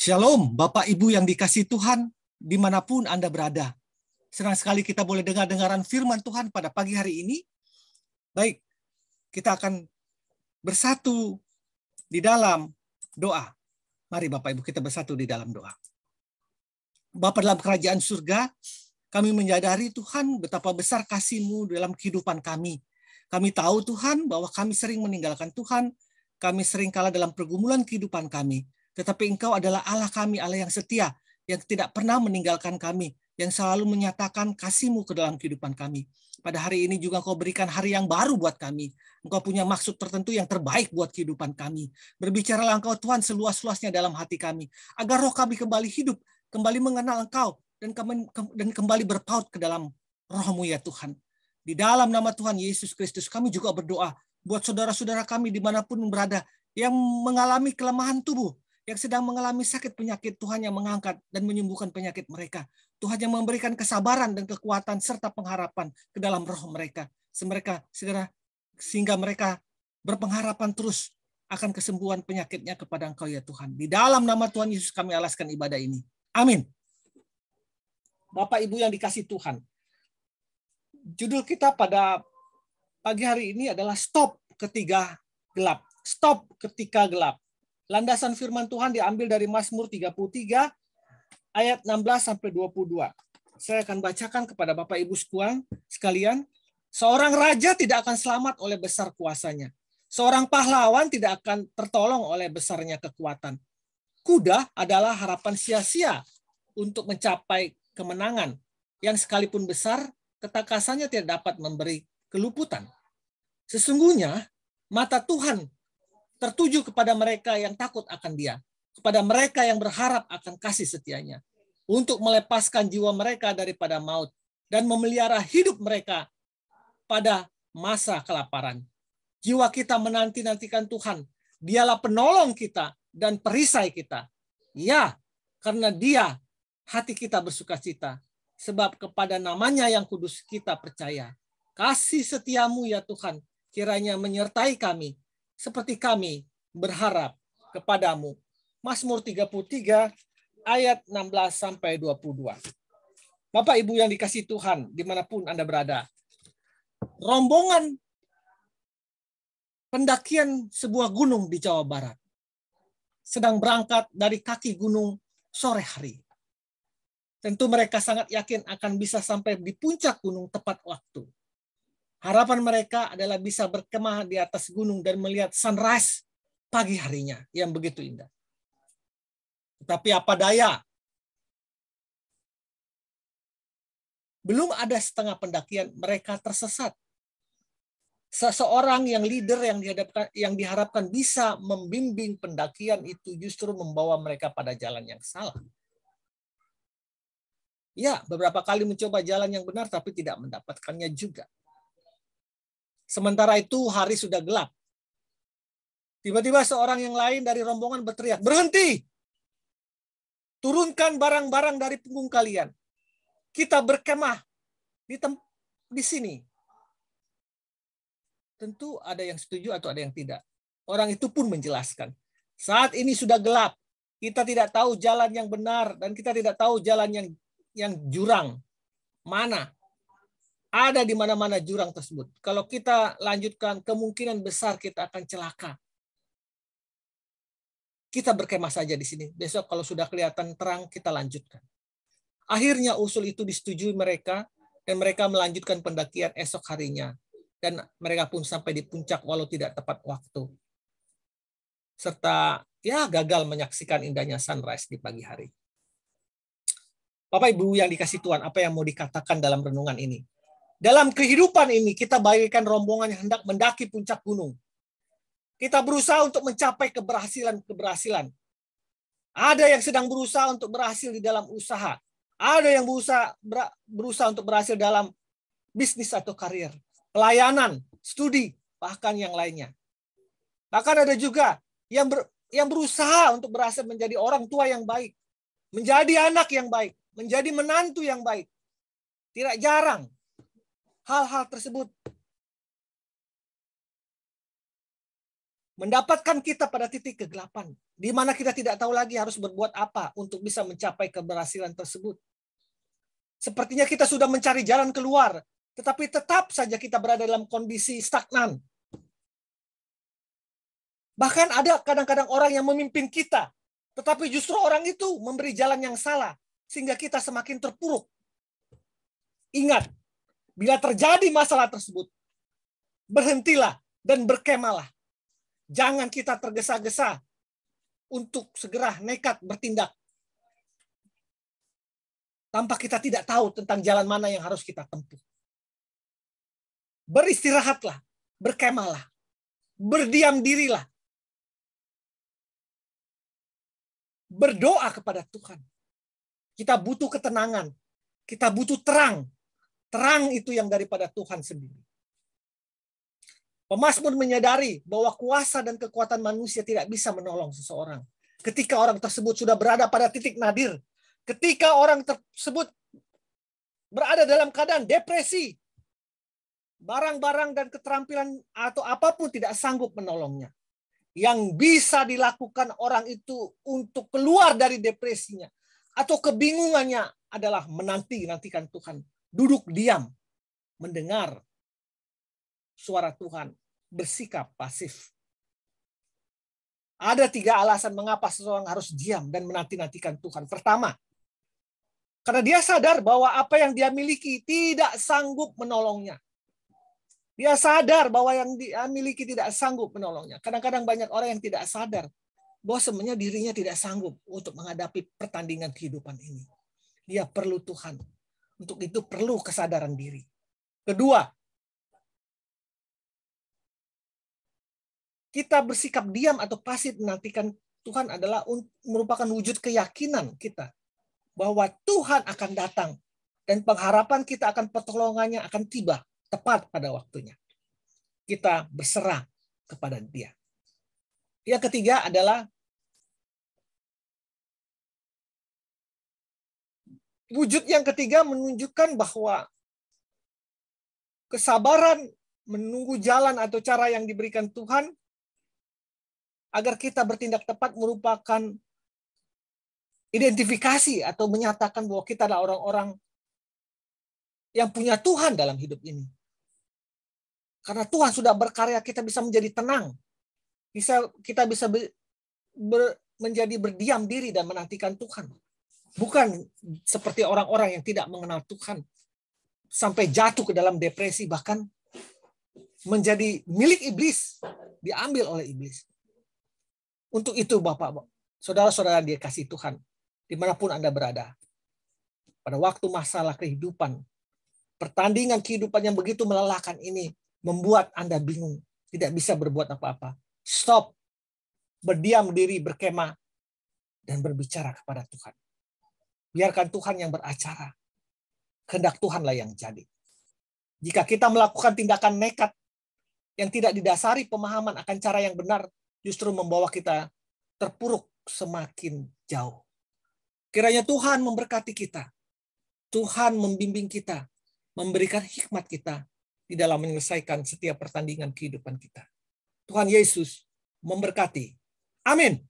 Shalom, Bapak Ibu yang dikasihi Tuhan, dimanapun Anda berada. Senang sekali kita boleh dengar-dengaran firman Tuhan pada pagi hari ini. Baik, kita akan bersatu di dalam doa. Mari Bapak Ibu kita bersatu di dalam doa. Bapa dalam kerajaan surga, kami menyadari Tuhan betapa besar kasih-Mu dalam kehidupan kami. Kami tahu Tuhan bahwa kami sering meninggalkan Tuhan, kami sering kalah dalam pergumulan kehidupan kami. Tetapi Engkau adalah Allah kami, Allah yang setia, yang tidak pernah meninggalkan kami, yang selalu menyatakan kasih-Mu ke dalam kehidupan kami. Pada hari ini juga Engkau berikan hari yang baru buat kami. Engkau punya maksud tertentu yang terbaik buat kehidupan kami. Berbicaralah Engkau Tuhan seluas-luasnya dalam hati kami, agar roh kami kembali hidup, kembali mengenal Engkau, dan kembali berpaut ke dalam roh-Mu ya Tuhan. Di dalam nama Tuhan Yesus Kristus kami juga berdoa buat saudara-saudara kami dimanapun berada yang mengalami kelemahan tubuh, yang sedang mengalami sakit penyakit. Tuhan yang mengangkat dan menyembuhkan penyakit mereka. Tuhan yang memberikan kesabaran dan kekuatan serta pengharapan ke dalam roh mereka. Sehingga mereka berpengharapan terus akan kesembuhan penyakitnya kepada Engkau ya Tuhan. Di dalam nama Tuhan Yesus kami alaskan ibadah ini. Amin. Bapak Ibu yang dikasihi Tuhan. Judul kita pada pagi hari ini adalah Stop Ketika Gelap. Stop ketika gelap. Landasan firman Tuhan diambil dari Mazmur 33 ayat 16-22. Saya akan bacakan kepada Bapak Ibu sekalian. Seorang raja tidak akan selamat oleh besar kuasanya. Seorang pahlawan tidak akan tertolong oleh besarnya kekuatan. Kuda adalah harapan sia-sia untuk mencapai kemenangan, yang sekalipun besar, ketakasannya tidak dapat memberi keluputan. Sesungguhnya mata Tuhan tertuju kepada mereka yang takut akan Dia, kepada mereka yang berharap akan kasih setianya, untuk melepaskan jiwa mereka daripada maut dan memelihara hidup mereka pada masa kelaparan. Jiwa kita menanti-nantikan Tuhan. Dialah penolong kita dan perisai kita. Ya, karena Dia hati kita bersukacita, sebab kepada namanya yang kudus kita percaya. Kasih setiamu ya Tuhan, kiranya menyertai kami, seperti kami berharap kepadamu. Mazmur 33 ayat 16-22. Bapak Ibu yang dikasihi Tuhan, dimanapun Anda berada. Rombongan pendakian sebuah gunung di Jawa Barat sedang berangkat dari kaki gunung sore hari. Tentu mereka sangat yakin akan bisa sampai di puncak gunung tepat waktu. Harapan mereka adalah bisa berkemah di atas gunung dan melihat sunrise pagi harinya yang begitu indah. Tetapi apa daya? Belum ada setengah pendakian, mereka tersesat. Seseorang yang leader yang diharapkan bisa membimbing pendakian itu justru membawa mereka pada jalan yang salah. Ya, beberapa kali mencoba jalan yang benar tapi tidak mendapatkannya juga. Sementara itu hari sudah gelap. Tiba-tiba seorang yang lain dari rombongan berteriak, "Berhenti! Turunkan barang-barang dari punggung kalian. Kita berkemah di sini." Tentu ada yang setuju atau ada yang tidak. Orang itu pun menjelaskan, saat ini sudah gelap. Kita tidak tahu jalan yang benar dan kita tidak tahu jalan yang jurang. Mana? Ada di mana-mana jurang tersebut. Kalau kita lanjutkan, kemungkinan besar kita akan celaka. Kita berkemah saja di sini. Besok kalau sudah kelihatan terang, kita lanjutkan. Akhirnya usul itu disetujui mereka, dan mereka melanjutkan pendakian esok harinya. Dan mereka pun sampai di puncak walau tidak tepat waktu. Serta gagal menyaksikan indahnya sunrise di pagi hari. Bapak Ibu yang dikasihi Tuhan, apa yang mau dikatakan dalam renungan ini? Dalam kehidupan ini, kita bagaikan rombongan yang hendak mendaki puncak gunung. Kita berusaha untuk mencapai keberhasilan. Ada yang sedang berusaha untuk berhasil di dalam usaha. Ada yang berusaha untuk berhasil dalam bisnis atau karir, pelayanan, studi, bahkan yang lainnya. Bahkan ada juga yang berusaha untuk berhasil menjadi orang tua yang baik, menjadi anak yang baik, menjadi menantu yang baik. Tidak jarang hal-hal tersebut mendapatkan kita pada titik kegelapan, di mana kita tidak tahu lagi harus berbuat apa untuk bisa mencapai keberhasilan tersebut. Sepertinya kita sudah mencari jalan keluar, tetapi tetap saja kita berada dalam kondisi stagnan. Bahkan ada kadang-kadang orang yang memimpin kita, tetapi justru orang itu memberi jalan yang salah, sehingga kita semakin terpuruk. Ingat, bila terjadi masalah tersebut, berhentilah dan berkemalah. Jangan kita tergesa-gesa untuk segera nekat bertindak, tanpa kita tidak tahu tentang jalan mana yang harus kita tempuh. Beristirahatlah, berkemalah, berdiam dirilah, berdoa kepada Tuhan. Kita butuh ketenangan, kita butuh terang. Terang itu yang daripada Tuhan sendiri. Pemazmur menyadari bahwa kuasa dan kekuatan manusia tidak bisa menolong seseorang. Ketika orang tersebut sudah berada pada titik nadir, ketika orang tersebut berada dalam keadaan depresi, barang-barang dan keterampilan atau apapun tidak sanggup menolongnya. Yang bisa dilakukan orang itu untuk keluar dari depresinya atau kebingungannya adalah menantikan Tuhan. Duduk diam, mendengar suara Tuhan, bersikap pasif. Ada 3 alasan mengapa seseorang harus diam dan menanti-nantikan Tuhan. Pertama, karena dia sadar bahwa apa yang dia miliki tidak sanggup menolongnya. Dia sadar bahwa yang dia miliki tidak sanggup menolongnya. Kadang-kadang banyak orang yang tidak sadar bahwa sebenarnya dirinya tidak sanggup untuk menghadapi pertandingan kehidupan ini. Dia perlu Tuhan. Untuk itu perlu kesadaran diri. Kedua, kita bersikap diam atau pasif menantikan Tuhan adalah merupakan wujud keyakinan kita bahwa Tuhan akan datang dan pengharapan kita akan pertolongannya akan tiba tepat pada waktunya. Kita berserah kepada Dia. Yang ketiga adalah wujud yang ketiga menunjukkan bahwa kesabaran menunggu jalan atau cara yang diberikan Tuhan agar kita bertindak tepat merupakan identifikasi atau menyatakan bahwa kita adalah orang-orang yang punya Tuhan dalam hidup ini. Karena Tuhan sudah berkarya, kita bisa menjadi tenang. Kita bisa menjadi berdiam diri dan menantikan Tuhan. Bukan seperti orang-orang yang tidak mengenal Tuhan. Sampai jatuh ke dalam depresi, bahkan menjadi milik iblis. Diambil oleh iblis. Untuk itu Bapak, saudara-saudara dia kasih Tuhan, dimanapun Anda berada. Pada waktu masalah kehidupan, pertandingan kehidupan yang begitu melelahkan ini, membuat Anda bingung, tidak bisa berbuat apa-apa. Stop, berdiam diri, berkemah, dan berbicara kepada Tuhan. Biarkan Tuhan yang beracara. Kehendak Tuhanlah yang jadi. Jika kita melakukan tindakan nekat yang tidak didasari pemahaman akan cara yang benar, justru membawa kita terpuruk semakin jauh. Kiranya Tuhan memberkati kita. Tuhan membimbing kita, memberikan hikmat kita di dalam menyelesaikan setiap pertandingan kehidupan kita. Tuhan Yesus memberkati. Amin.